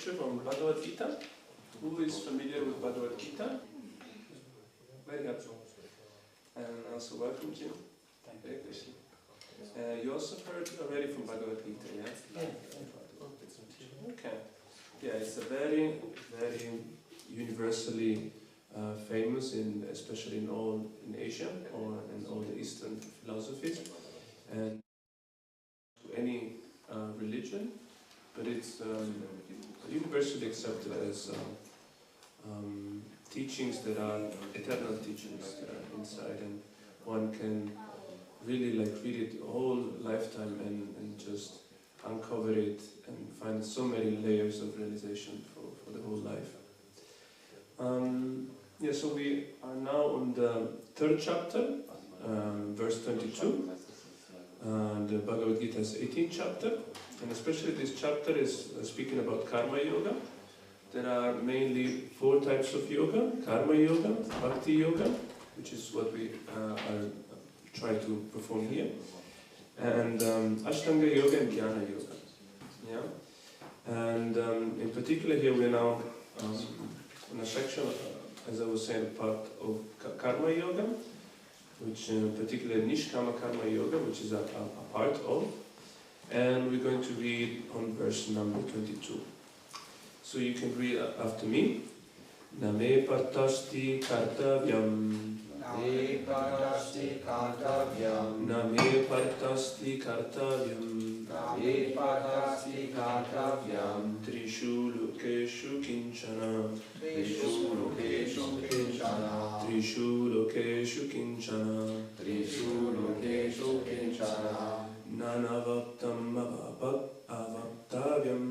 lecture from Bhagavad Gita. Who is familiar with Bhagavad Gita? Very happy. And also welcome, Jim. Very Krishna. You also heard already from Bhagavad Gita, yeah? Okay. Yeah, it's a very, very universally famous, especially in Asia or in all the Eastern philosophies, and any religion, but it's universally accepted as teachings that are eternal teachings that are inside, and one can really read it the whole lifetime and just uncover it and find so many layers of realization for the whole life. Yeah, so we are now on the third chapter, verse 22. The Bhagavad Gita is 18th chapter, and especially this chapter is speaking about karma yoga. There are mainly 4 types of yoga: karma yoga, bhakti yoga, which is what we are trying to perform here, and ashtanga yoga and jnana yoga. Yeah, and in particular here we are now in a section, as I was saying, part of karma yoga, which particularly nishkama karma yoga, which is a part of, and we're going to read on verse number 22. So you can read after me. Name partasti kartavyam. Name partasti kartavyam. Name partasti kartavyam. Name partasti kartavyam. Trishu lokeshu kinchana. Trishu lokeshu kinchana. Trishu lokeshu kinchana. Trishu lokeshu kinchana. Nanavaptam avaptavyam.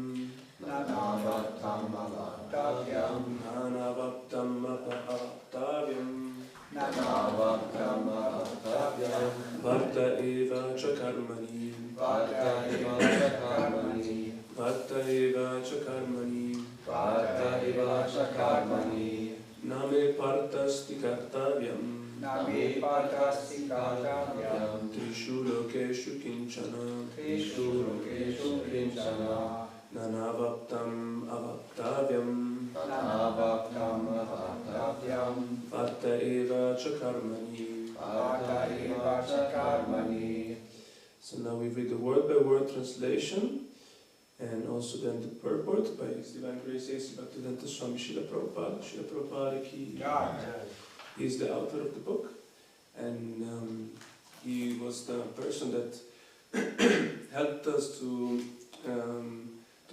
Nanavaptam avaptavyam. Nanavaptam avaptavyam. Nanavaptam avaptavyam. Varta eva cha karmani. Varta eva cha karmani. Varta eva cha karmani. Varta eva cha karmani. Name partasti kartavyam. Name partasti kartavyam. Trishu lokeshu kinchana. Trishu lokeshu kinchana. Nanavaptam avaptavyam. Nanavaptam avaptavyam. Varta eva cha karmani. Varta eva cha karmani. So now we read the word-by-word translation, and also then the purport by His Divine Grace Bhaktivedanta Swami Srila Prabhupada. Srila Prabhupada ki jai. He is the author of the book, and he was the person that helped us to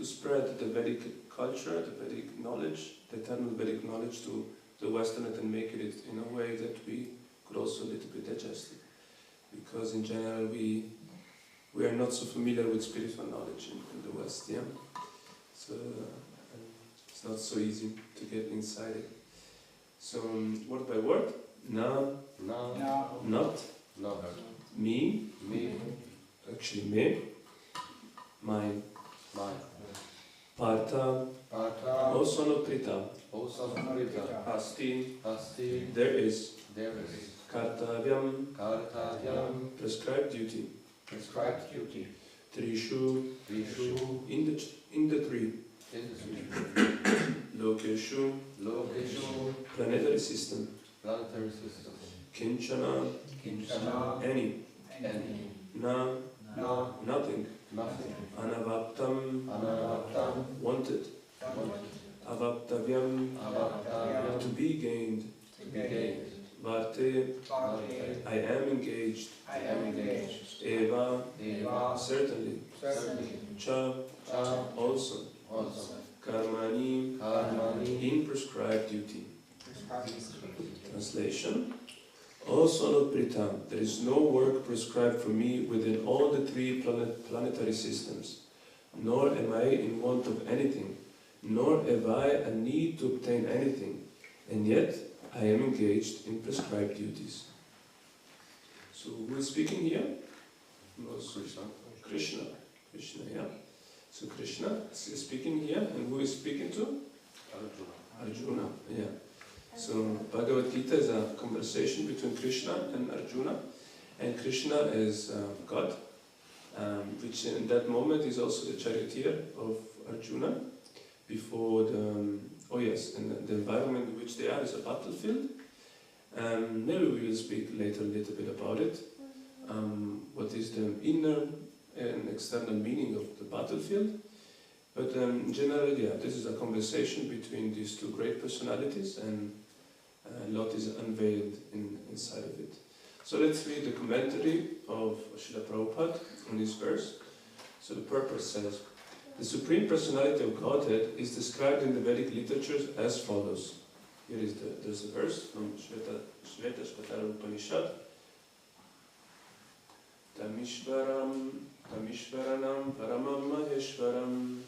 spread the Vedic culture, the Vedic knowledge, the eternal Vedic knowledge to the Westerners and make it in a way that we could also a little bit digest it. Because in general we are not so familiar with spiritual knowledge in the West, yeah? So it's not so easy to get inside it. So word by word, not, me, actually me, mine. Partha, O son of Prita, Asti, there is, Kartavyam, prescribed duty, Trishu, in the three, Lokeshu, planetary system, Kinchana, any, nothing. Anavaptam, wanted. Avaptavyam, to be gained. Varte, I am engaged. Eva, certainly. Cha, also. Karmani, in prescribed duty. Translation. O son of Prita, there is no work prescribed for me within all the 3 planetary systems, nor am I in want of anything, nor have I a need to obtain anything, and yet I am engaged in prescribed duties. So who is speaking here? Krishna. Krishna, yeah. So Krishna is speaking here, and who is speaking to? Arjuna, yeah. So Bhagavad Gita is a conversation between Krishna and Arjuna, and Krishna is God, which in that moment is also the charioteer of Arjuna, before the, oh yes, and the environment in which they are is a battlefield. Maybe we will speak later a little bit about it. What is the inner and external meaning of the battlefield? But generally, yeah, this is a conversation between these two great personalities, and a lot is unveiled inside of it. So let's read the commentary of Srila Prabhupada on this verse. So the purpose says, the Supreme Personality of Godhead is described in the Vedic literatures as follows. Here is there's a verse from Shveta Upanishad. Tamishvaram paramam maheshwaram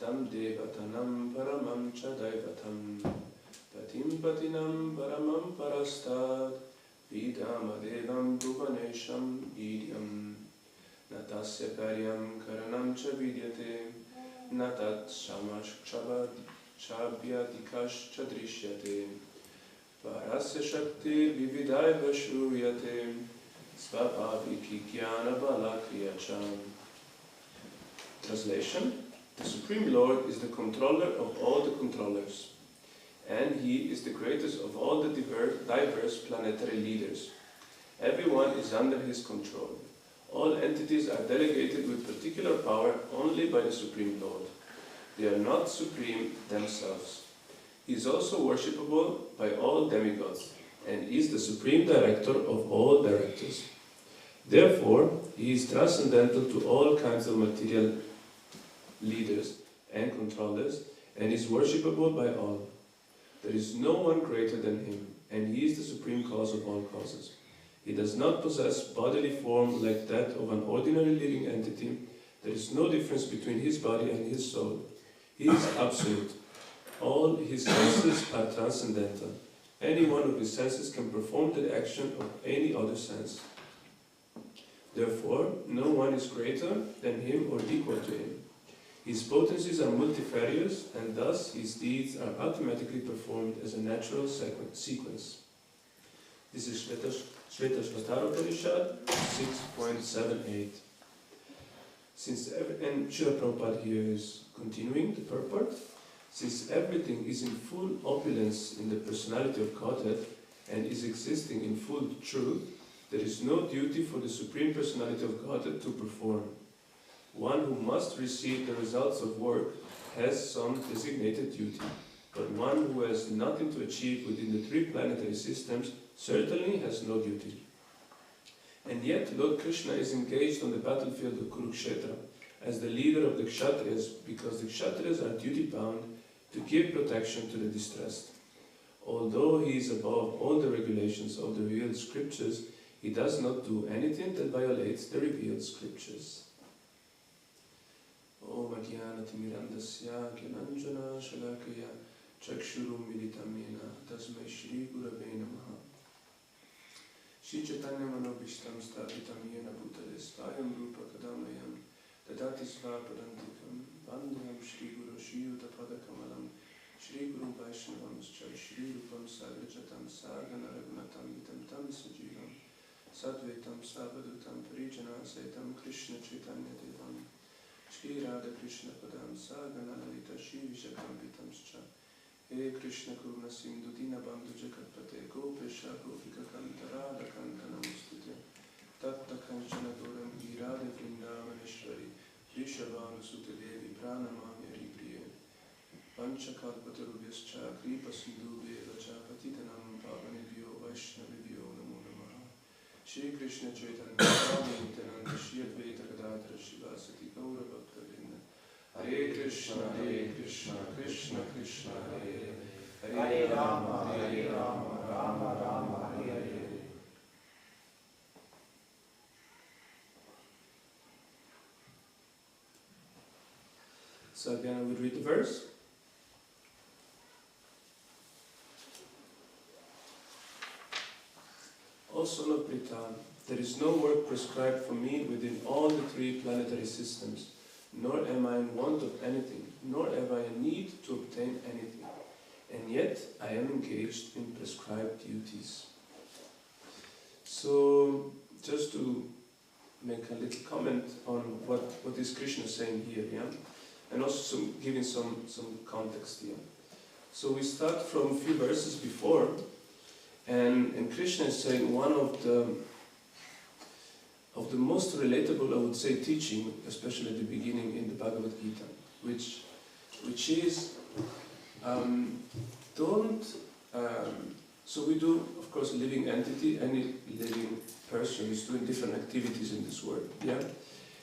tam devatanam paramam chadaivatam patim patinam paramam parastad vidamadevam bhuvanesham idyam natasya karyam karanam cha vidyate natat shamash chabhyadikash chadrishyate parasya shakti vividaiva shruyate Translation. The Supreme Lord is the controller of all the controllers, and He is the greatest of all the diverse planetary leaders. Everyone is under His control. All entities are delegated with particular power only by the Supreme Lord. They are not supreme themselves. He is also worshipable by all demigods, and is the Supreme Director of all directors. Therefore, He is transcendental to all kinds of material leaders and controllers, and is worshipable by all. There is no one greater than Him, and He is the supreme cause of all causes. He does not possess bodily form like that of an ordinary living entity. There is no difference between His body and His soul. He is absolute. All His senses are transcendental. Any one of His senses can perform the action of any other sense. Therefore, no one is greater than Him or equal to Him. His potencies are multifarious, and thus His deeds are automatically performed as a natural sequence. This is Shveta Upanishad 6.78. And Srila Prabhupada here is continuing the purport. Since everything is in full opulence in the personality of Godhead and is existing in full truth, there is no duty for the Supreme Personality of Godhead to perform. One who must receive the results of work has some designated duty, but one who has nothing to achieve within the three planetary systems certainly has no duty. And yet Lord Krishna is engaged on the battlefield of Kurukshetra as the leader of the Kshatriyas, because the Kshatriyas are duty-bound to give protection to the distressed. Although he is above all the regulations of the revealed scriptures, he does not do anything that violates the revealed scriptures. Om Ajnana-timirandasya Gyananjana Shalakaya Chakshurum Militam Yena Tasmai Shri Gurave Namaha Shri Chaitanya Manobhishtam Sthapitam Yena Bhutale Svayam Rupa Kadamayam Dadati Svapadantikam Vandham Shri Guru Shri Uttapada Kamalam Shri Guru Vaishnavam Shri Rupam Sagrajatam Sagana Raghunatam Vitam Tam Sajivam Sadvetam Savadutam Parijana Saitam Krishna Chaitanya Devam Shri Radha Krishna Padam Sagana Lalita Shri Vishakam Vitamscha He Krishna Kuruna Sindhu Dina Bandhu Jagatpate Gopesha Gopika Kanta Radha Kanta Namustute Tatta Kanchana Goram Girade Vrindavaneshwari Rishabhanu Sute Devi Pranamami Haripriye Panchakalpatarubhyascha Kripa Sindhu Devacha Patitanam Pavanebhyo Vaishnavibhyo Namo Namaha Shri Krishna Chaitanya Nityananda Shri Advaita Gadadhara Shivasati Gaura Bhakta-vrinda Hare Krishna Krishna Krishna Hare Hare Rama Rama Rama Hare Hare. So again I will read the verse. O son of Prita, there is no work prescribed for me within all the three planetary systems, nor am I in want of anything, nor have I a need to obtain anything, and yet I am engaged in prescribed duties. So, just to make a little comment on what is Krishna saying here, yeah? and also giving some context here. So we start from a few verses before, and Krishna is saying one of the most relatable, I would say, teaching, especially at the beginning in the Bhagavad Gita, which is so we do, of course, a living entity, any living person is doing different activities in this world, yeah?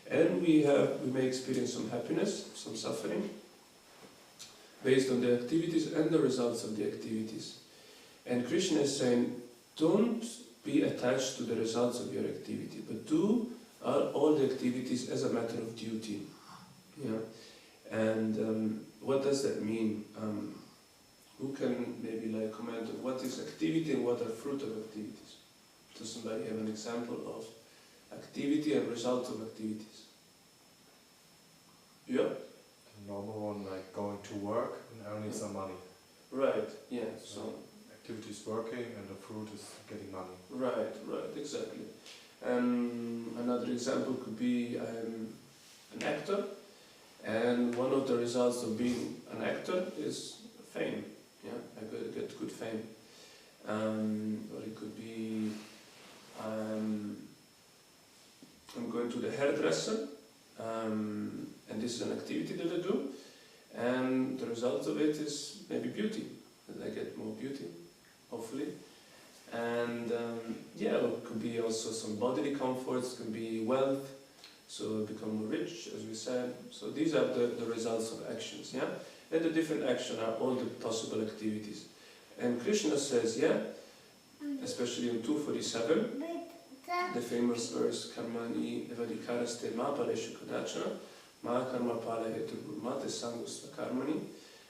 And we may experience some happiness, some suffering, based on the activities and the results of the activities. And Krishna is saying, don't be attached to the results of your activity, but do all the activities as a matter of duty, yeah? And what does that mean? Who can maybe comment on what is activity and what are fruit of activities? Does somebody have an example of activity and result of activities? Yeah? The normal one, like going to work and earning some money. Right, yeah. So activity is working and the fruit is getting money. Right, exactly. Another example could be an actor, and one of the results of being an actor is fame. Yeah, I get good fame. Or it could be I'm going to the hairdresser, and this is an activity that I do, and the result of it is maybe beauty, that I get more beauty, hopefully. And it could be also some bodily comforts, can be wealth, so become more rich, as we said. So these are the results of actions, yeah? And the different actions are all the possible activities. And Krishna says, especially in 247, the famous verse, Karmani evadikaraste ma paleshu kadachana, ma karma pala hetu gurmate sangusta karmani.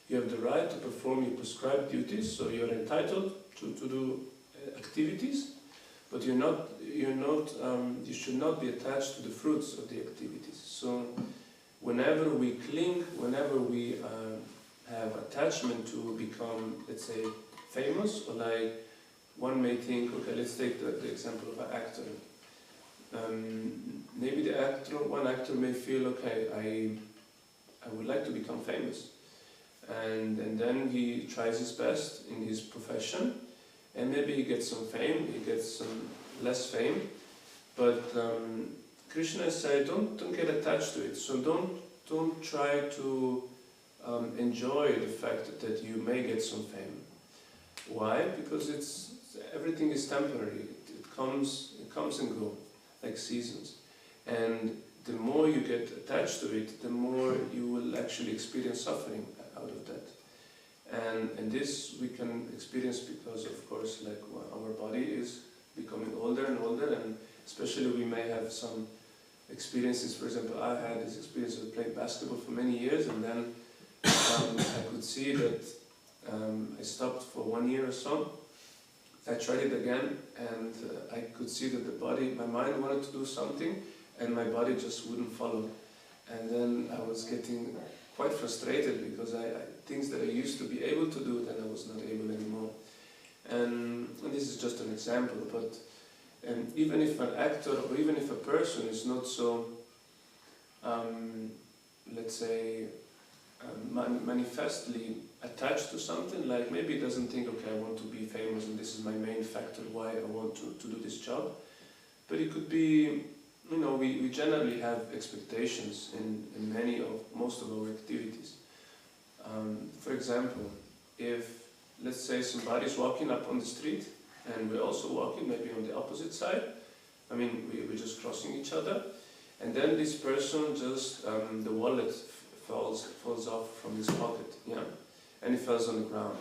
You have the right to perform your prescribed duties, so you're entitled to do activities, but you should not be attached to the fruits of the activities. So whenever we cling, whenever we have attachment to become, let's say, famous, or like one may think, okay, let's take the example of an actor. Maybe one actor may feel, okay, I would like to become famous. And then he tries his best in his profession, and maybe he gets some fame, he gets some less fame, but Krishna said, don't get attached to it. So don't try to enjoy the fact that you may get some fame. Why? Because everything is temporary. It comes and goes, like seasons. And the more you get attached to it, the more you will actually experience suffering out of that. And this we can experience because, of course, like our body is becoming older and older, and especially we may have some experiences. For example, I had this experience of playing basketball for many years, and then I could see that I stopped for 1 year or so. I tried it again, and I could see that my mind wanted to do something, and my body just wouldn't follow. And then I was getting quite frustrated because things that I used to be able to do, then I was not able anymore. And this is just an example, but even if an actor or even if a person is not so, let's say, manifestly attached to something, like maybe he doesn't think, okay, I want to be famous and this is my main factor why I want to do this job, but it could be, we generally have expectations in most of our activities. For example, if, let's say, somebody's walking up on the street and we're also walking maybe on the opposite side, we're just crossing each other, and then this person just, the wallet falls off from his pocket, and it falls on the ground.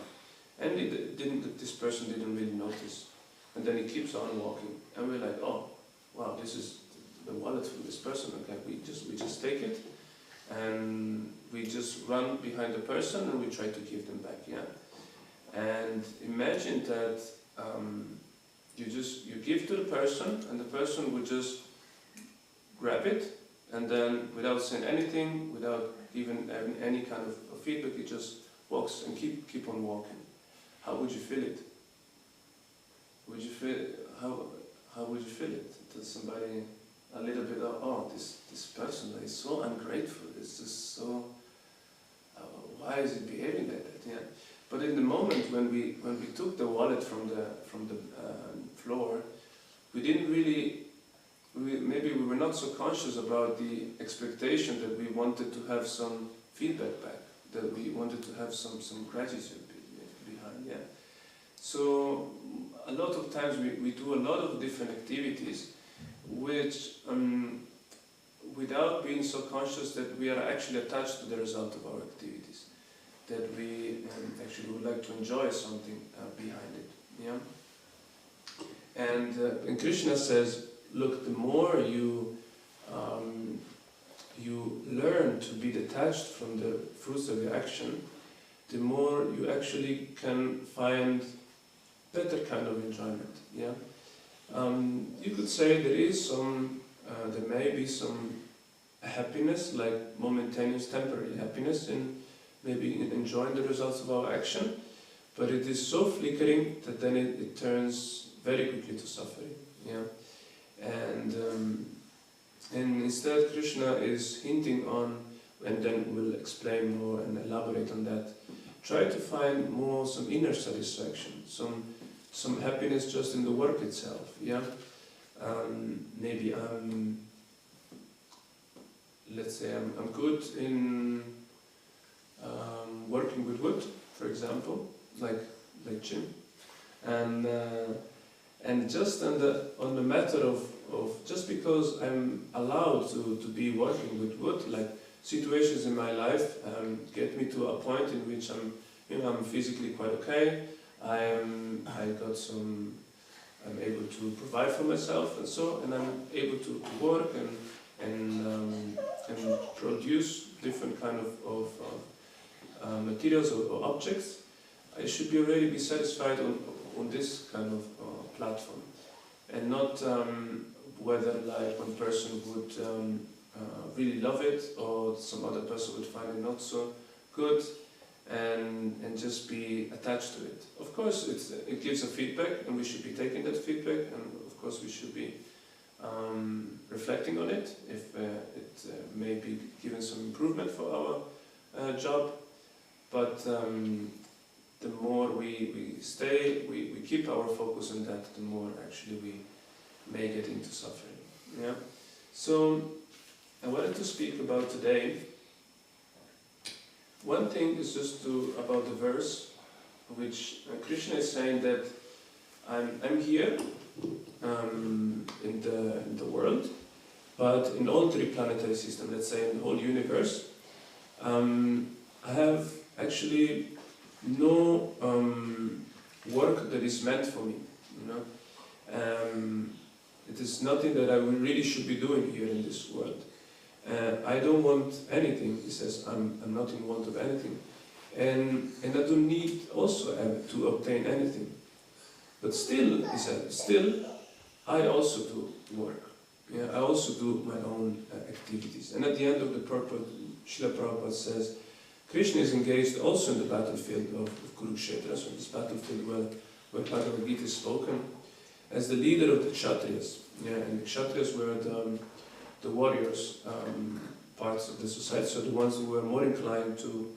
And this person didn't really notice. And then he keeps on walking, and we're like, oh, wow, this is the wallet from this person. Okay, we just take it, and we just run behind the person, and we try to give them back, And imagine that you give to the person, and the person would just grab it, and then without saying anything, without even having any kind of feedback, he just walks and keep on walking. How would you feel it? Would you feel how would you feel it? That somebody a little bit of, oh, this person is so ungrateful. It's just so why is it behaving like that? Yeah. But in the moment when we took the wallet from the floor, we didn't really, maybe we were not so conscious about the expectation that we wanted to have some feedback back, that we wanted to have some gratitude behind. Yeah. So a lot of times we do a lot of different activities, which without being so conscious that we are actually attached to the result of our activities, that we actually would like to enjoy something behind it. Yeah. And Krishna says, look, the more you learn to be detached from the fruits of your action, the more you actually can find better kind of enjoyment. Yeah. You could say there is some, there may be some happiness, like momentaneous, temporary happiness in maybe in enjoying the results of our action, but it is so flickering that then it turns very quickly to suffering. Yeah. And instead Krishna is hinting on, and then we'll explain more and elaborate on that, try to find more some inner satisfaction, some happiness just in the work itself. Yeah. Maybe let's say I'm good in working with wood, for example, like Jim, and just on the matter of just because I'm allowed to be working with wood, like situations in my life get me to a point in which I'm physically quite okay. I'm able to provide for myself, and I'm able to work and produce different kind of materials or objects. I should already be satisfied on this kind of platform, and not whether like one person would really love it or some other person would find it not so good, and just be attached to it. Of course, it gives a feedback, and we should be taking that feedback, and of course we should be reflecting on it if it may be given some improvement for our job. But the more we keep our focus on that, the more actually we may get into suffering. Yeah. So I wanted to speak about today. One thing is just about the verse, which Krishna is saying that I'm here in the world, but in all three planetary systems, let's say in the whole universe, I have actually no work that is meant for me. You know, it is nothing that I really should be doing here in this world. I don't want anything. He says I'm not in want of anything, and I don't need also to obtain anything. But still, he said, still I also do work. Yeah, I also do my own activities. And at the end of the purport, Srila Prabhupada says, Krishna is engaged also in the battlefield of Kurukshetra, so this battlefield where Bhagavad Gita is spoken, as the leader of the Kshatriyas. Yeah, and the Kshatriyas were the warriors, parts of the society, so the ones who were more inclined to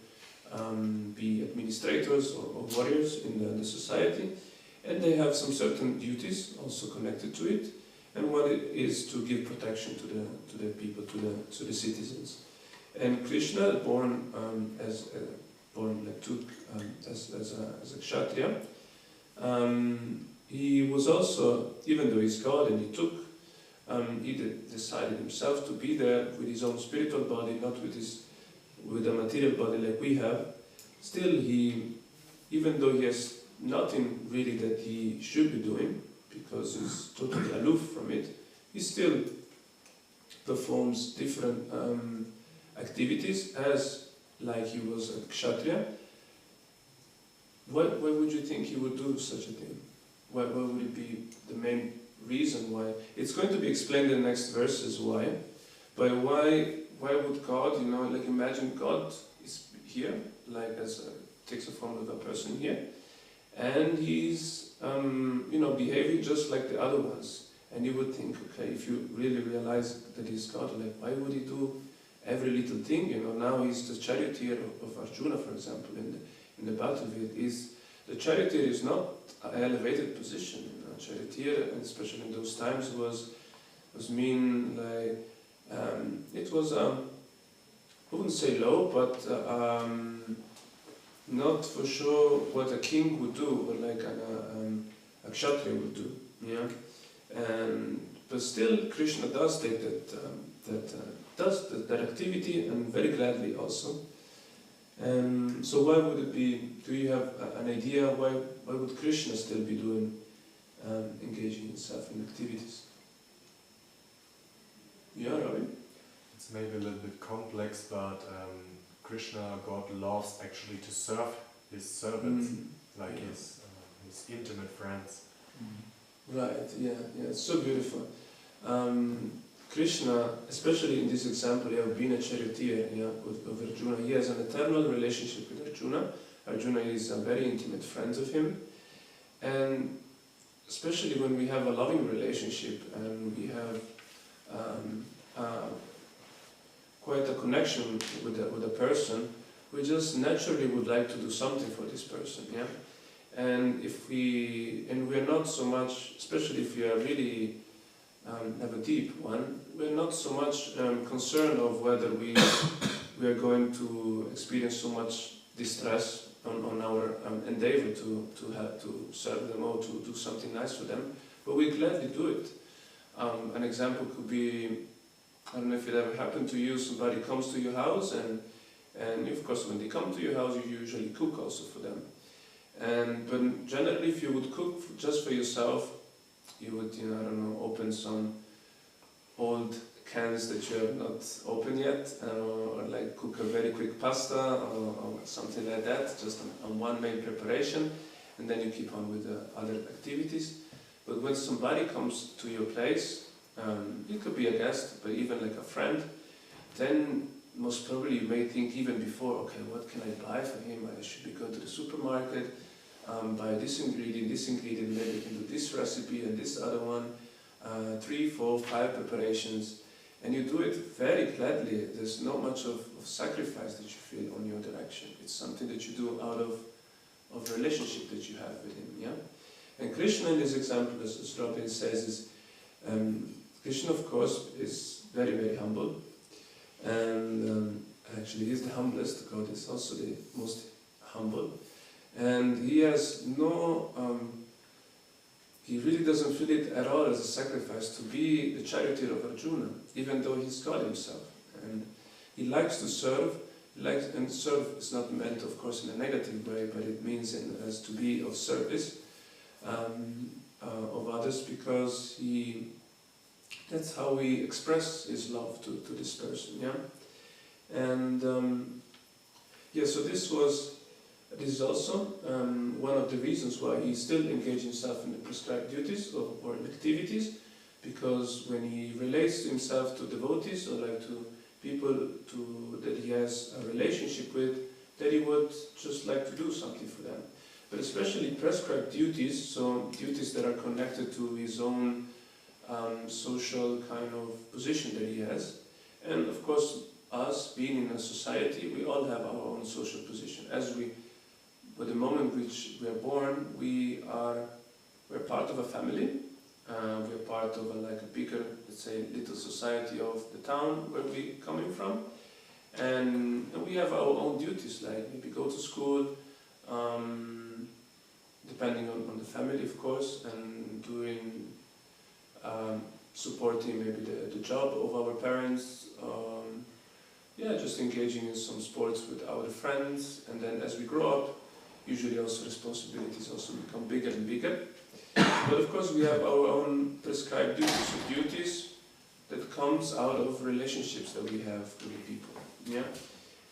be administrators or warriors in the society. And they have some certain duties also connected to it, and one is to give protection to the people, to the citizens. And Krishna, born as a Kshatriya, he was also, even though he's God, and he decided himself to be there with his own spiritual body, not with a material body like we have. Still, even though he has nothing really that he should be doing, because he's totally aloof from it, he still performs different activities as like he was a Kshatriya. Why would you think he would do such a thing? What would it be the main reason why? It's going to be explained in the next verses why. But why would God, like imagine God is here, like takes a form of a person here, and he's behaving just like the other ones. And you would think, okay, if you really realize that he's God, like why would he do every little thing. You know, now he's the charioteer of Arjuna, for example, in the battlefield. The charioteer is not an elevated position. You know, charioteer, and especially in those times, was mean like it was I wouldn't say low, but not for sure what a king would do, or like a kshatriya would do. Yeah, but still Krishna does take that activity, and very gladly also. So why would it be? Do you have an idea why would Krishna still be doing engaging himself in activities? Yeah, Ravi? It's maybe a little bit complex, but Krishna, God loves actually to serve his servants, like his intimate friends. Right, yeah, it's so beautiful. Krishna, especially in this example, being a charioteer of Arjuna, he has an eternal relationship with Arjuna. Arjuna is a very intimate friend of him, and especially when we have a loving relationship and we have quite a connection with a person, we just naturally would like to do something for this person, yeah. And we are not so much, especially if we are really have a deep one, we're not so much concerned of whether we are going to experience so much distress on our endeavor to serve them or to do something nice for them, but we gladly do it. An example could be, I don't know if it ever happened to you, somebody comes to your house, and of course when they come to your house you usually cook also for them. But generally if you would cook just for yourself, you would, I don't know, open some old cans that you have not opened yet, or like cook a very quick pasta or something like that, just on one main preparation, and then you keep on with the other activities. But when somebody comes to your place, it could be a guest, but even like a friend, then most probably you may think even before, okay, what can I buy for him? I should be going to the supermarket, buy this ingredient, maybe I can do this recipe and this other one, 3, 4, 5 preparations, and you do it very gladly. There's not much of sacrifice that you feel on your direction. It's something that you do out of relationship that you have with him, yeah? And Krishna in this example, as Robin says, is Krishna of course is very, very humble, and actually he is the humblest. God is also the most humble, and he has he really doesn't feel it at all as a sacrifice to be the charioteer of Arjuna, even though he's God himself. And he likes to serve, and serve is not meant of course in a negative way, but it means as to be of service of others, because that's how he expresses his love to this person, yeah. And so this is also one of the reasons why he still engaged himself in the prescribed duties or in activities, because when he relates to himself to devotees or like to people that he has a relationship with, that he would just like to do something for them. But especially prescribed duties, so duties that are connected to his own social kind of position that he has. And of course, us being in a society, we all have our own social position. But the moment which we are born, we're part of a family. We're part of a bigger, let's say, little society of the town where we're coming from, and we have our own duties, like maybe go to school, depending on the family, of course, and doing supporting maybe the job of our parents. Just engaging in some sports with our friends, and then as we grow up, usually also responsibilities also become bigger and bigger. But of course we have our own prescribed duties that comes out of relationships that we have with people. Yeah,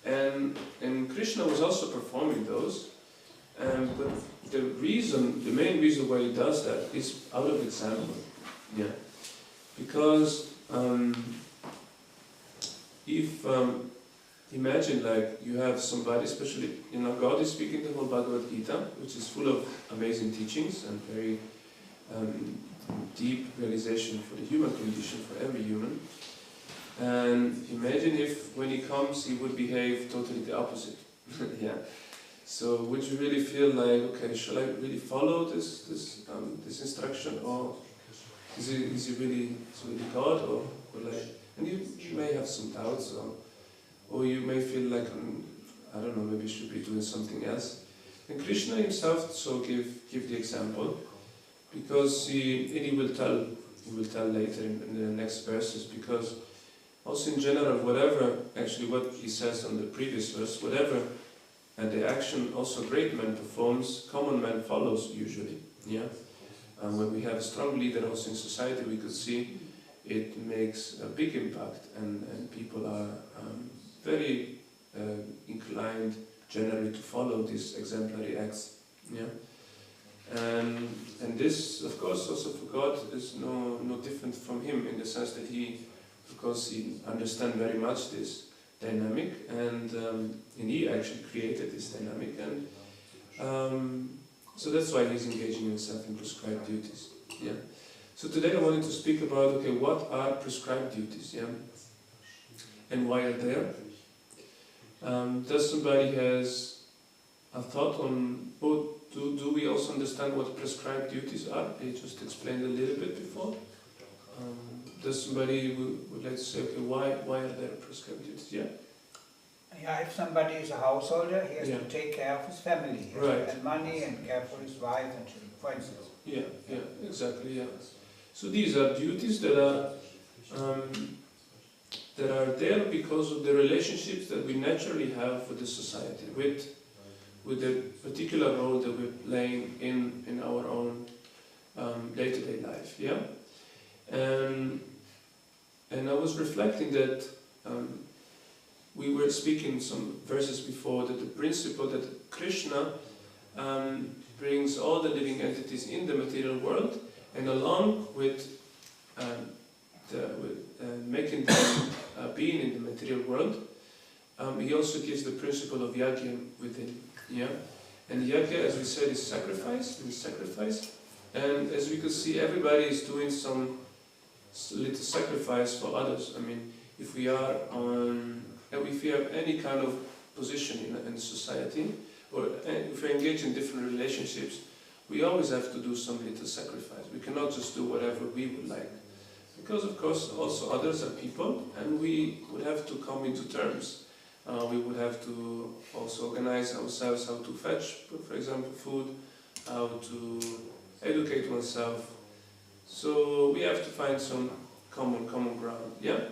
and Krishna was also performing those, but the main reason why he does that is out of example. Yeah, because if imagine like you have somebody, especially, God is speaking the whole Bhagavad Gita, which is full of amazing teachings and very deep realization for the human condition, for every human. And imagine if when he comes he would behave totally the opposite. Yeah. So would you really feel like, okay, shall I really follow this instruction, or is he really God, or like? And you may have some doubts, or you may feel like, I don't know, maybe you should be doing something else. And Krishna himself so give the example, because he will tell later in the next verses, because also in general, whatever, actually what he says on the previous verse, whatever the action also great man performs, common man follows usually. Yeah. And when we have a strong leader also in society, we could see it makes a big impact, and people are very inclined generally to follow these exemplary acts. Yeah. And this, of course, also for God is no different from him, in the sense that he, of course, he understands very much this dynamic, and he actually created this dynamic, and so that's why he's engaging himself in prescribed duties. Yeah. So today I wanted to speak about, okay, what are prescribed duties, yeah, and why are they? Does somebody has a thought on, do we also understand what prescribed duties are? I just explained a little bit before. Does somebody would like to say, okay, why are there prescribed duties? Yeah. Yeah, if somebody is a householder, he has Yeah. to take care of his family. He has Right. to earn money and care for his wife and children, for instance. Yeah, exactly, yeah. So these are duties that are there because of the relationships that we naturally have with the society, with the particular role that we're playing in our own day-to-day life, yeah? And I was reflecting that we were speaking some verses before, that the principle that Krishna brings all the living entities in the material world, and along with making them being in the material world, he also gives the principle of yajna within. Yeah, and yajna, as we said, is sacrifice. And as we could see, everybody is doing some little sacrifice for others. I mean, if we have any kind of position in society, or if we engage in different relationships, we always have to do some little sacrifice. We cannot just do whatever we would like. Because of course also others are people, and we would have to come into terms. We would have to also organize ourselves how to fetch, for example, food, how to educate oneself. So we have to find some common ground, yeah?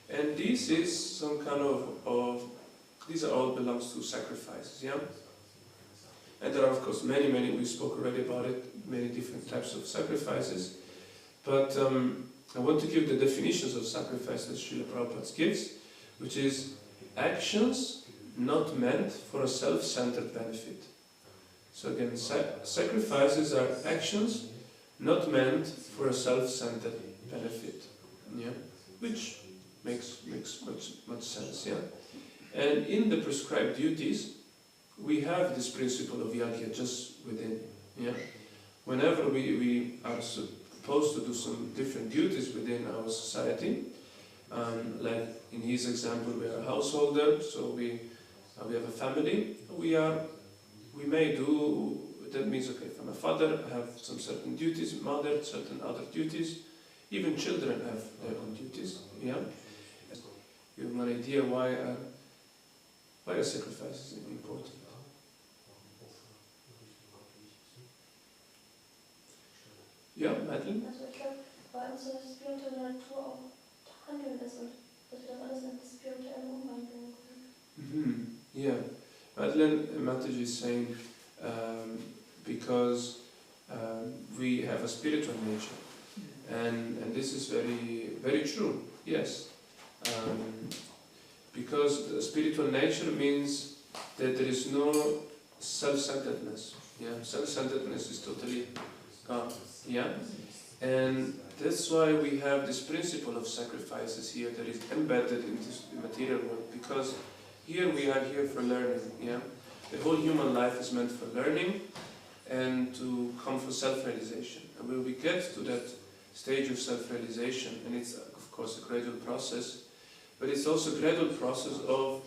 And this is some kind of these are all belongs to sacrifices, yeah? And there are of course many, we spoke already about it, many different types of sacrifices. But I want to give the definitions of sacrifice that Srila Prabhupada gives, which is actions not meant for a self-centered benefit. So again, sacrifices are actions not meant for a self-centered benefit, yeah, which makes much sense, yeah. And in the prescribed duties, we have this principle of yajna just within, yeah. Whenever we are supposed to do some different duties within our society, like in his example, we are a householder, so we have a family. We may do. That means, okay, if I'm a father, I have some certain duties. Mother, certain other duties. Even children have their own duties. Yeah. You have an idea why are sacrifices important? Ja, Madeline? Also ich glaube, bei uns in der spirituellen Natur auch Handeln ist und dass wir das alles in spirituelle Umwandlung können. Yeah. Madeline Mataji is saying because we have a spiritual nature, and this is very true, yes. Because the spiritual nature means that there is no self-centeredness. Yeah, self-centeredness is totally gone. Yeah, and that's why we have this principle of sacrifices here that is embedded in this material world. Because here we are here for learning. Yeah, the whole human life is meant for learning and to come for self-realization. And when we get to that stage of self-realization, and it's of course a gradual process, but it's also a gradual process of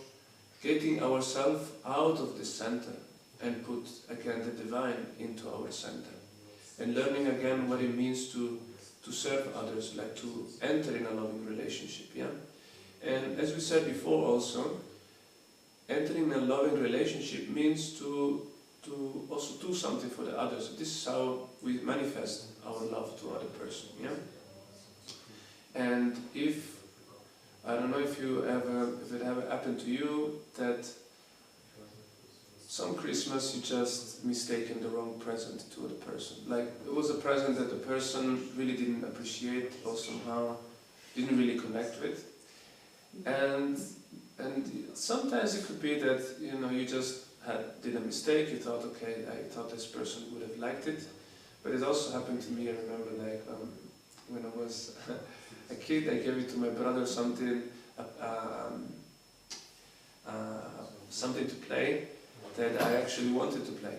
getting ourselves out of the center and put again the divine into our center, and learning again what it means to serve others, like to enter in a loving relationship. Yeah, and as we said before, also entering a loving relationship means to also do something for the others. This is how we manifest our love to other person. Yeah, and if I don't know if it ever happened to you that some Christmas you just mistaken the wrong present to the person. Like it was a present that the person really didn't appreciate or somehow didn't really connect with. And sometimes it could be that you just did a mistake. You thought, okay, I thought this person would have liked it, but it also happened to me. I remember, like when I was a kid, I gave it to my brother something to play that I actually wanted to play.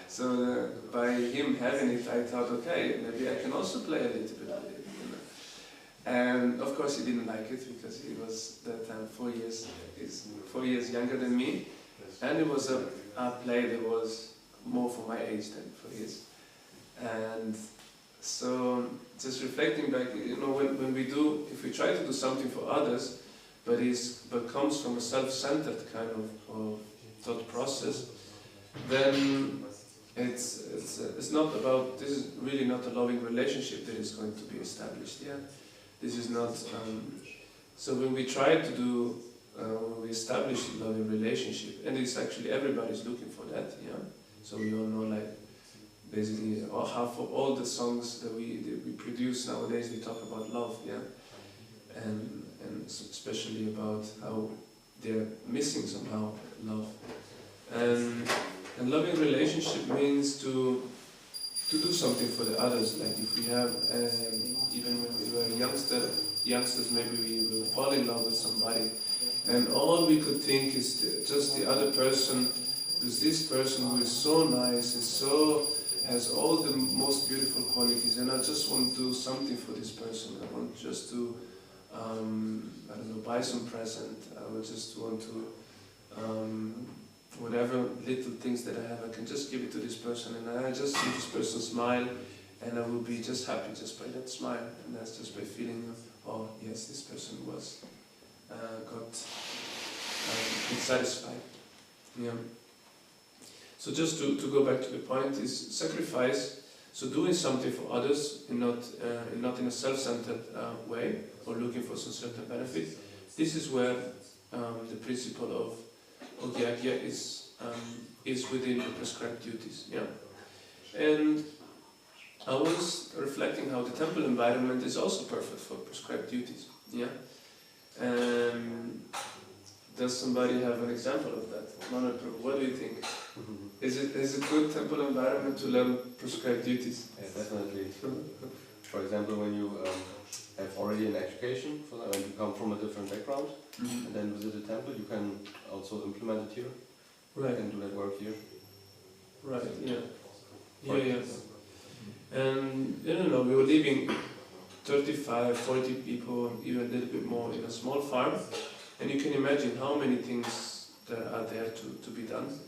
So by him having it, I thought, okay, maybe I can also play a little bit with it. And of course he didn't like it because he was that time 4 years younger than me, and it was a play that was more for my age than for his. And so just reflecting back, when if we try to do something for others, but comes from a self-centered kind of thought process, then it's not about, this is really not a loving relationship that is going to be established. Yeah, this is not. So when we try to do, when we establish a loving relationship, and it's actually everybody's looking for that. Yeah, so we all know, like basically half of all the songs that we produce nowadays, we talk about love. Yeah, and especially about how they're missing somehow love. And loving relationship means to do something for the others. Like if we have, even when we were youngsters, maybe we will fall in love with somebody, and all we could think is just the other person, because this person who is so nice, has all the most beautiful qualities, and I just want to do something for this person. I want just to buy some present. I would just want to, whatever little things that I have, I can just give it to this person, and I just see this person smile, and I will be just happy just by that smile, and that's just by feeling, oh yes, this person was got satisfied. Yeah. So just to go back to the point is sacrifice. So doing something for others, and not in a self-centered way or looking for some certain benefit. This is where the principle of Yajna is within the prescribed duties. Yeah, and I was reflecting how the temple environment is also perfect for prescribed duties. Yeah, does somebody have an example of that? Prabhu, what do you think? Is it good temple environment to learn prescribed duties? Yeah, definitely. For example, when you have already an education, when you come from a different background, and then visit a temple, you can also implement it here. Right. You can do that work here. Right. Yeah. Yeah. And we were living 35, 40 people, even a little bit more, in a small farm, and you can imagine how many things there are there to be done,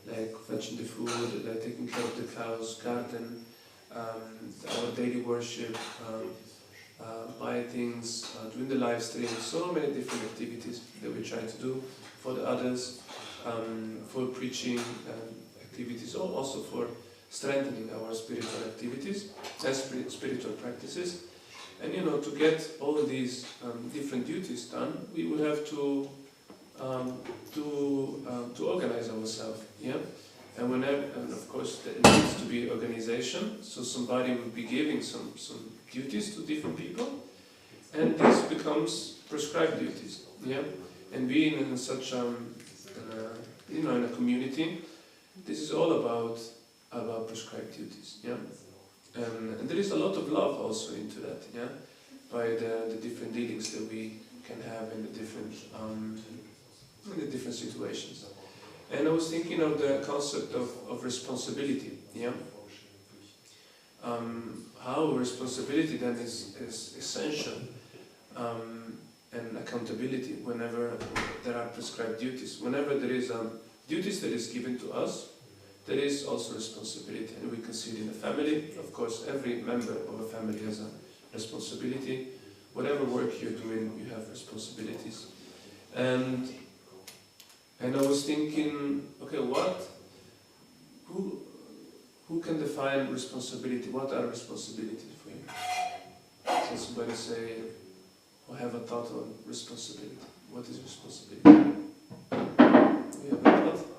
like fetching the food, like taking care of the cows, garden, our daily worship, buy things, doing the live stream, so many different activities that we try to do for the others, for preaching activities, or also for strengthening our spiritual activities and spiritual practices. And to get all these different duties done, we would have to organize ourselves. Yeah, and of course there needs to be organization. So somebody would be giving some duties to different people, and this becomes prescribed duties. Yeah, and being in such in a community, this is all about prescribed duties. Yeah. And there is a lot of love also into that, yeah, by the different dealings that we can have in the different situations. And I was thinking of the concept of responsibility, yeah. How responsibility then is essential, and accountability whenever there are prescribed duties. Whenever there is duties that is given to us, there is also responsibility, and we can see it in a family. Of course, every member of a family has a responsibility. Whatever work you're doing, you have responsibilities. And I was thinking, okay, who can define responsibility? What are responsibilities for you? Can somebody say, or have a thought on responsibility? What is responsibility? You have a thought?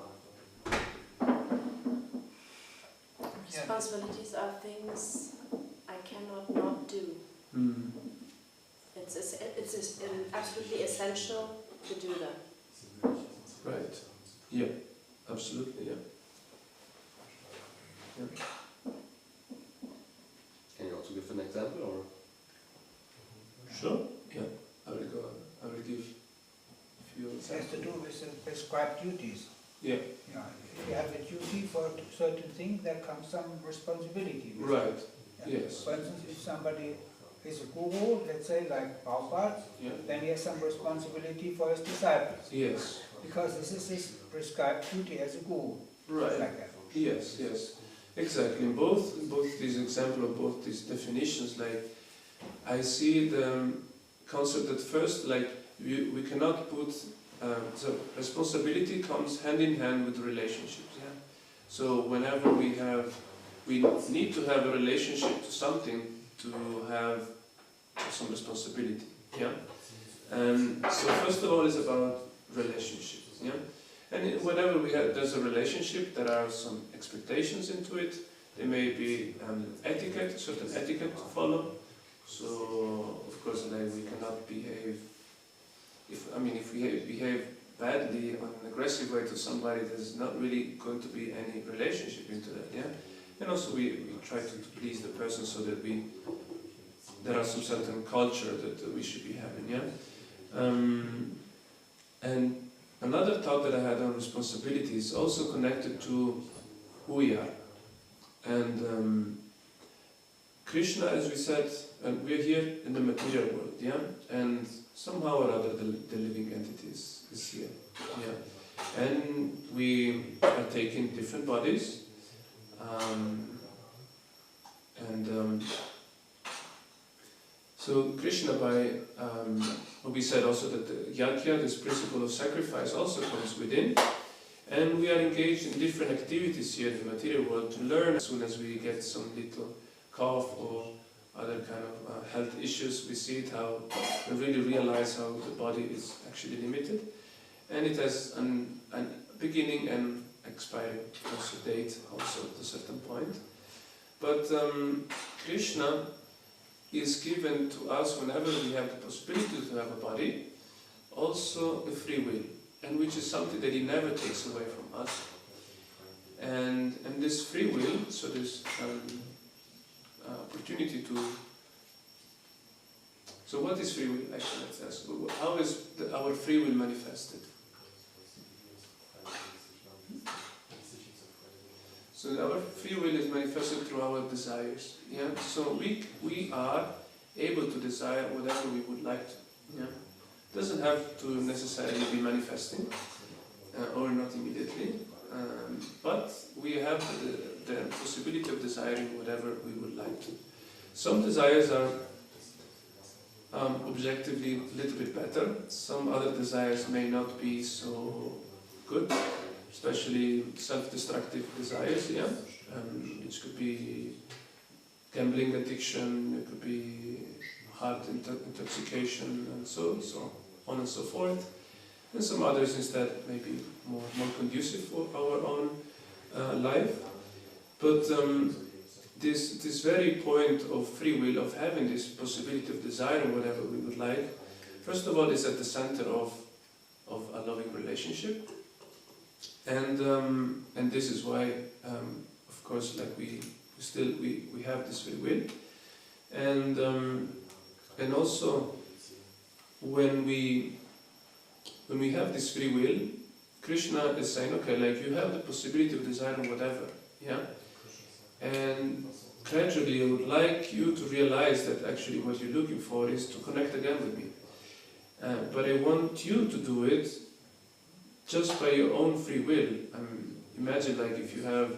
Responsibilities are things I cannot not do. Mm. It's absolutely essential to do them. Right. Yeah. Absolutely. Yeah. Can you also give an example, or? Sure. Yeah. I will give a few It examples. has to do with the prescribed duties. Yeah. Yeah, if you have a duty for a certain thing, there comes some responsibility. with it. Right. Yeah. Yes. For instance, if somebody is a guru, let's say like Prabhupada, Yeah. then he has some responsibility for his disciples. Yes. Because this is his prescribed duty as a guru. Right. Like that. Yes. Yes. Exactly. In both these examples, or both these definitions, like I see the concept that first, like we cannot put so responsibility comes hand in hand with relationships. Yeah. So whenever we need to have a relationship to something to have some responsibility. Yeah. And so first of all, it's about relationships. Yeah. And whenever there's a relationship, there are some expectations into it. There may be etiquette, certain etiquette to follow. So of course, like we cannot behave. If we behave badly or in an aggressive way to somebody, there's not really going to be any relationship into that. Yeah. And also we try to please the person so that there are some certain culture that we should be having. Yeah. And another thought that I had on responsibility is also connected to who we are. And Krishna, as we said, we're here in the material world, yeah? And somehow or other the living entity is here, yeah? And we are taking different bodies, so Krishna, we said also that the yajna, this principle of sacrifice, also comes within, and we are engaged in different activities here in the material world to learn. As soon as we get some little cough or other kind of health issues, we see it, how we really realize how the body is actually limited, and it has an beginning and expiring also date also at a certain point. But Krishna is given to us whenever we have the possibility to have a body, also the free will, and which is something that he never takes away from us. And this free will, so this opportunity to. So what is free will actually? Let's ask. How is our free will manifested? So our free will is manifested through our desires. Yeah. So we are able to desire whatever we would like to. Yeah. Doesn't have to necessarily be manifesting or not immediately, but we have the possibility of desiring whatever we would like to. Some desires are objectively a little bit better. Some other desires may not be so good. Especially self-destructive desires, yeah, which could be gambling addiction, it could be heart intoxication, and so on and so forth. And some others instead may be more conducive for our own life. But this very point of free will, of having this possibility of desiring whatever we would like, first of all, is at the center of a loving relationship. And this is why, of course, like we have this free will, and also when we have this free will, Krishna is saying, okay, like you have the possibility of desiring whatever, yeah, and gradually I would like you to realize that actually what you're looking for is to connect again with me, but I want you to do it just by your own free will. Imagine like if you have,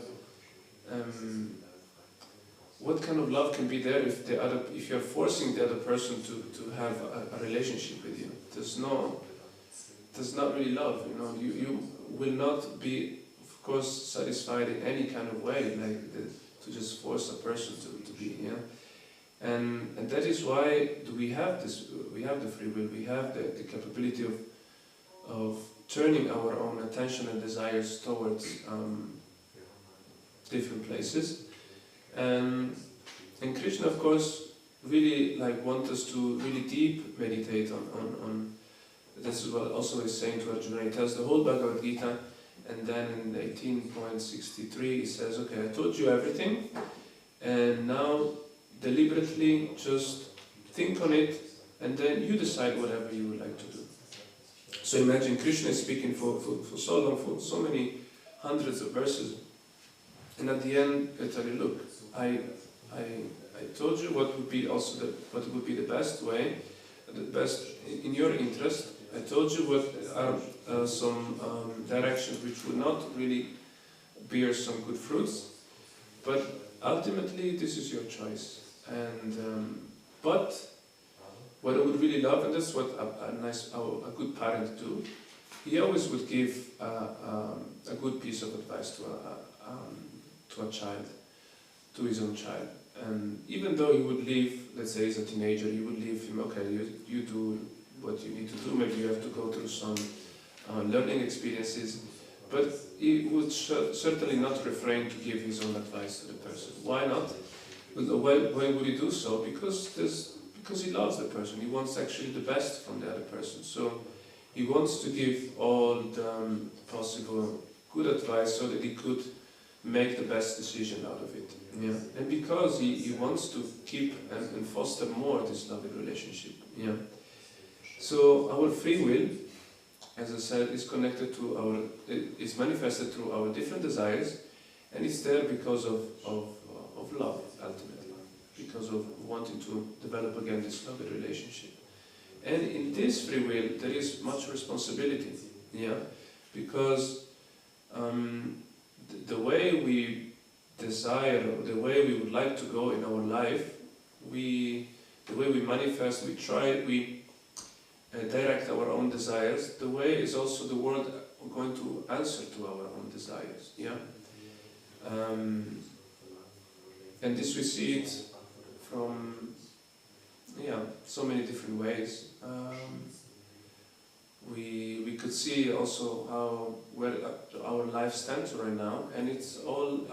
what kind of love can be there if you're forcing the other person to have a relationship with you? There's not really love, you know. You will not be, of course, satisfied in any kind of way, to just force a person to be, yeah. And that is why we have this. We have the free will. We have the capability of turning our own attention and desires towards different places. And Krishna, of course, really wants us to really deep meditate on. This is what also is saying to Arjuna. He tells the whole Bhagavad Gita, and then in 18.63 he says, "Okay, I told you everything, and now deliberately just think on it, and then you decide whatever you would like to do." So imagine Krishna is speaking for so long, for so many hundreds of verses, and at the end I tell you, look, I told you what would be the best way, the best in your interest. I told you what are some directions which would not really bear some good fruits, but ultimately this is your choice. And but what I would really love, and that's what a good parent do, he always would give a good piece of advice to a child, to his own child. And even though he would leave, let's say he's a teenager, he would leave him, okay, you do what you need to do, maybe you have to go through some learning experiences, but he would certainly not refrain to give his own advice to the person. Why not? Why would he do so? Because he loves the person. He wants actually the best from the other person. So he wants to give all the possible good advice so that he could make the best decision out of it. Yeah. And because he wants to keep and foster more this loving relationship. Yeah. So our free will, as I said, is connected to is manifested through our different desires, and it's there because of love, ultimately, because of wanting to develop again this loving relationship. And in this free will, there is much responsibility, yeah, because the way we desire, or the way we would like to go in our life, the way we manifest, we direct our own desires, the way is also the world going to answer to our own desires, yeah. And this we see it from, so many different ways. We could see also where our life stands right now, and it's all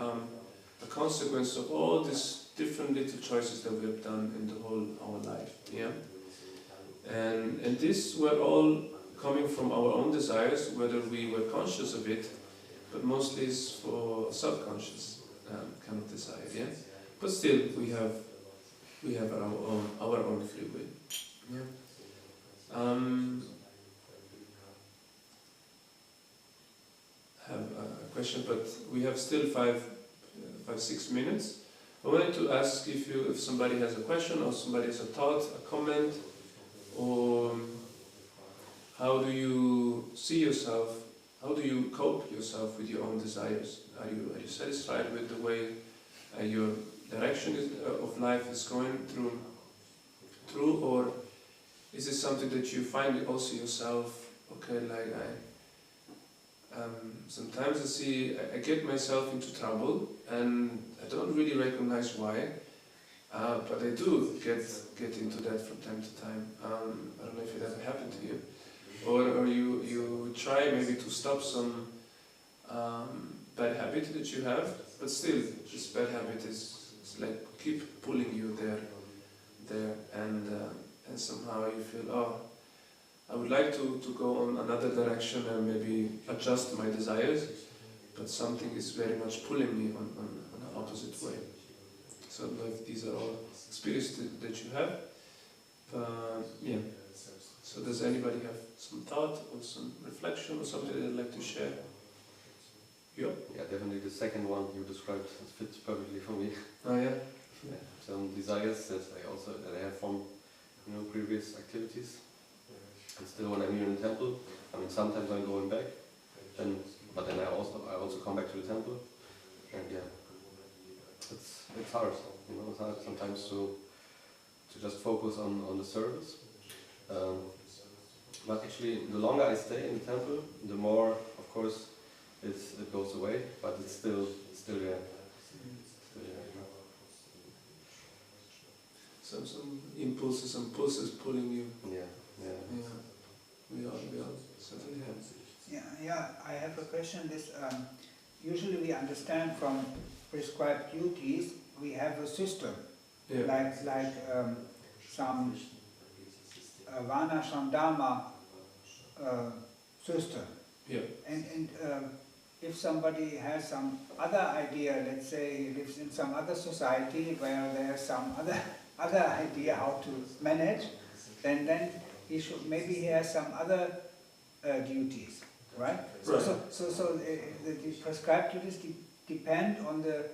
a consequence of all these different little choices that we have done in the whole our life, yeah. And these were all coming from our own desires, whether we were conscious of it, but mostly it's for subconscious kind of desire, yeah. But still, we have our own free will, yeah. I have a question, but we have still 5-6 minutes. I wanted to ask if somebody has a question, or somebody has a thought, a comment, or how do you see yourself? How do you cope yourself with your own desires? Are you satisfied with the way your direction of life is going through, or is it something that you find also yourself? Okay, sometimes I get myself into trouble, and I don't really recognize why. But I do get into that from time to time. I don't know if it ever happened to you, or you try maybe to stop some bad habit that you have, but still this bad habit is like keep pulling you there, and somehow you feel, oh, I would like to go on another direction and maybe adjust my desires, but something is very much pulling me on an opposite way. So I don't know if these are all experiences that you have, but yeah. So does anybody have some thought or some reflection or something they'd like to share? Yeah? Yeah, definitely the second one you described fits perfectly for me. Oh yeah? Some desires that I have from previous activities. And still, when I'm here in the temple, I mean, sometimes I'm going back, but then I also come back to the temple, and yeah, it's hard, you know, it's hard sometimes to just focus on the service. But actually, the longer I stay in the temple, the more, of course, it goes away, but it's still there. Some impulses and pulses pulling you. Yeah. We all certainly have. Yeah, I have a question. Usually we understand from prescribed duties, we have a system, like some Varnashram Dharma system. Yeah. And if somebody has some other idea, let's say he lives in some other society where there's some other idea how to manage, then he has some other duties, right? Right. So the prescribed duties depend on the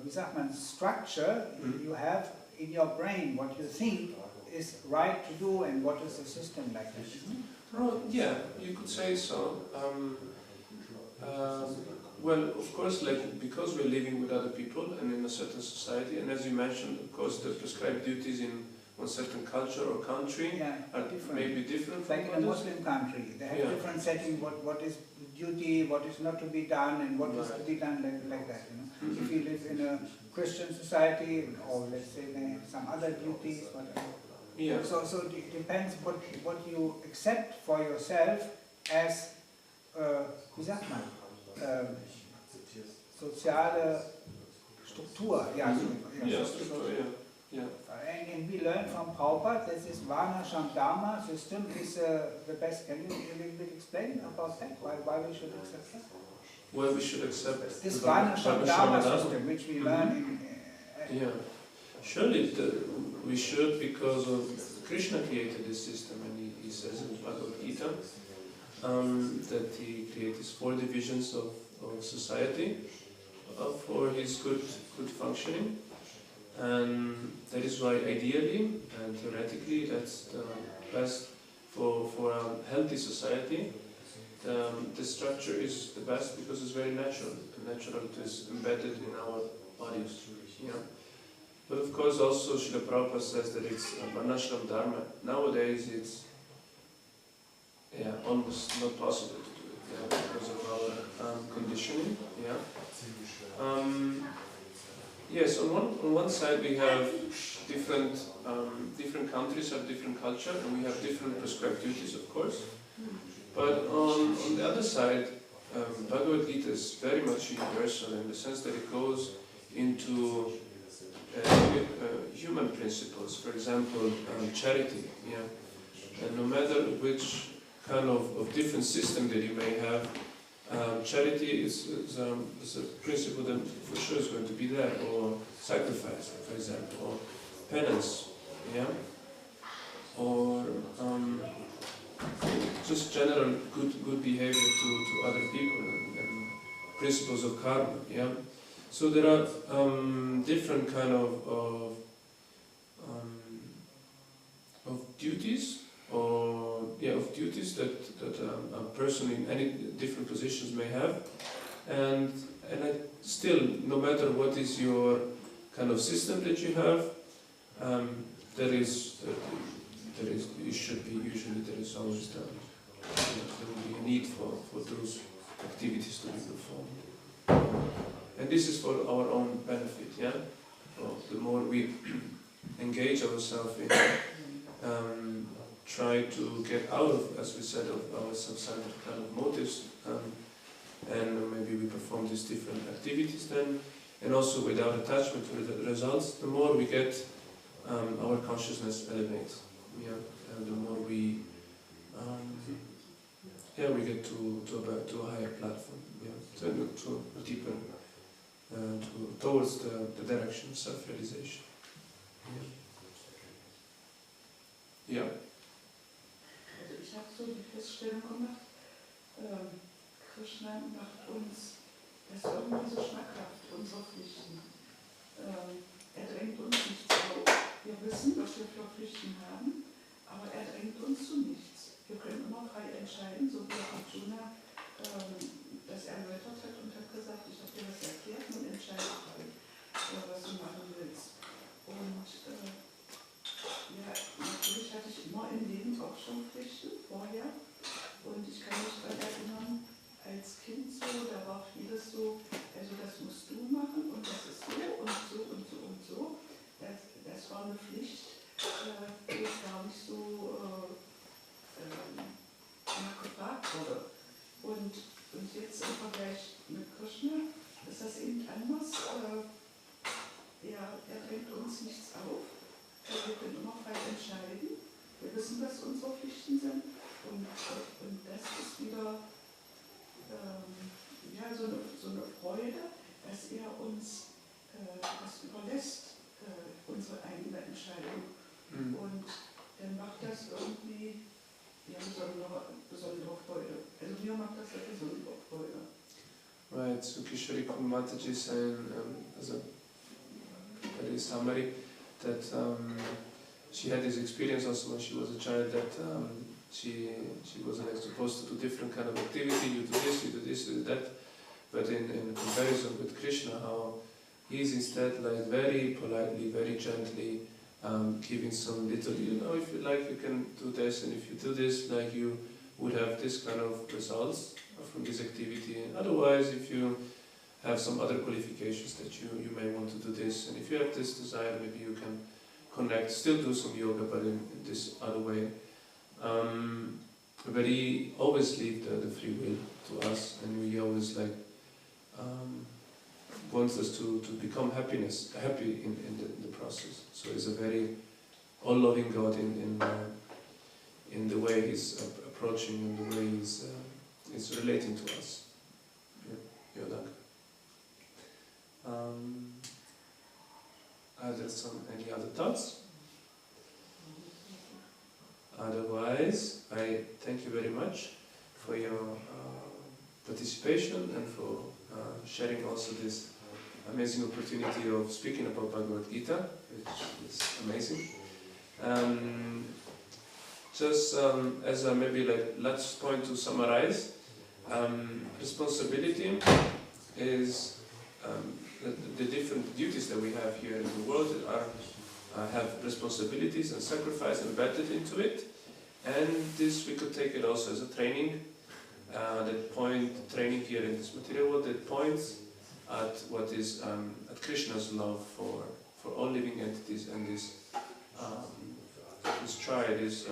wie sagt man, structure you have in your brain, what you think is right to do, and what is the system like that. Well, yeah, you could say so. Well, of course, like, because we're living with other people and in a certain society, and as you mentioned, of course, the prescribed duties in one certain culture or country are maybe different from like in a Muslim country, they have different setting, what is duty, what is not to be done, and what is to be done, like that, you know. If you live in a Christian society, or let's say they have some other duties, whatever. Yeah. So it depends what you accept for yourself as, wie sagt man, soziale Struktur. And we learn from Prabhupada that this Varnashram Dharma system is the best. Can you a little bit explain about that? Why we should accept that? Why we should accept this Varnashram Dharma system, which we learn in... yeah, surely we should, because Krishna created this system, and he says in Bhagavad Gita that he created 4 divisions of society for his good functioning, and that is why ideally and theoretically that's the best for a healthy society. The structure is the best because it's very natural. It is embedded in our bodies. Yeah. But of course also Srila Prabhupada says that it's Varnashram Dharma. Nowadays it's almost not possible to do it because of our conditioning. Yeah. Yes, on one side we have different countries have different culture, and we have different prescribed duties, of course. But on the other side, Bhagavad Gita is very much universal in the sense that it goes into human principles. For example, charity. Yeah, and no matter which kind of different system that you may have, charity is a principle that for sure is going to be there, or sacrifice, for example, or penance, yeah, or just general good behavior to other people, and principles of karma, yeah. So there are different kind of duties. Of duties that a person in any different positions may have, and no matter what is your kind of system that you have, there is always there will be a need for those activities to be performed, and this is for our own benefit. Yeah, well, the more we engage ourselves in. Try to get out of, as we said, of our self-centered kind of motives, and maybe we perform these different activities then, and also without attachment to the results, the more we get our consciousness elevates, and the more we get to a higher platform, to a deeper, towards the direction of self-realization. Yeah. Ich habe so die Feststellung gemacht, Krishna macht uns das irgendwie so schmackhaft, unsere Pflichten. Drängt uns nichts auf. Wir wissen, was wir für Pflichten haben, aber drängt uns zu nichts. das eben anders. Er drängt uns nichts auf. Wir können immer frei entscheiden. Wir wissen, was unsere Pflichten sind. Und das ist wieder so eine Freude, dass er uns das überlässt, unsere eigene Entscheidung. Und dann macht das irgendwie besondere Freude. Also mir macht das eine besondere Freude. Right, so Kishori Kumataji is saying, as a very summary, that she had this experience also when she was a child that she was like supposed to do different kind of activity, you do this, you do that, but in comparison with Krishna, how he's instead like very politely, very gently giving some little, if you like you can do this, and if you do this, like you would have this kind of results from this activity. Otherwise, if you have some other qualifications that you may want to do this, and if you have this desire, maybe you can connect, still do some yoga, but in this other way. But he always leaves the free will to us, and we always like wants us to become happy in the process. So he's a very all-loving God in the way he's approaching and the way he's relating to us. Yeah, danke. Are there any other thoughts? Otherwise, I thank you very much for your participation and for sharing also this amazing opportunity of speaking about Bhagavad Gita, which is amazing. Just as a maybe like last point to summarize, responsibility is the different duties that we have here in the world have responsibilities and sacrifice embedded into it, and this we could take it also as a training, training here in this material world that points at what is at Krishna's love for all living entities, and this try this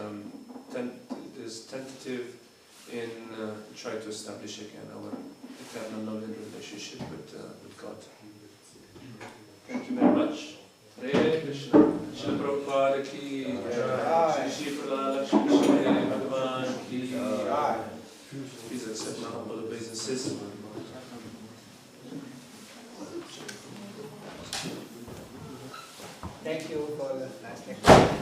tentative in try to establish again our eternal love and relationship with God. Thank you very much. Hare Krishna. Shri Prabhupada ki jai. Shri Prabhupada Bhagavan ki jai. Please accept my humble obeisances. Thank you for the last lecture.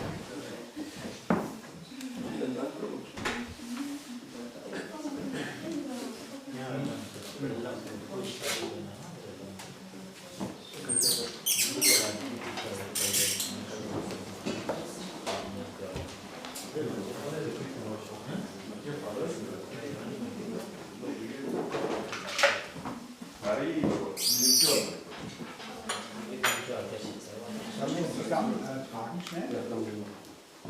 Sollen wir zusammen tragen schnell? Ja, danke.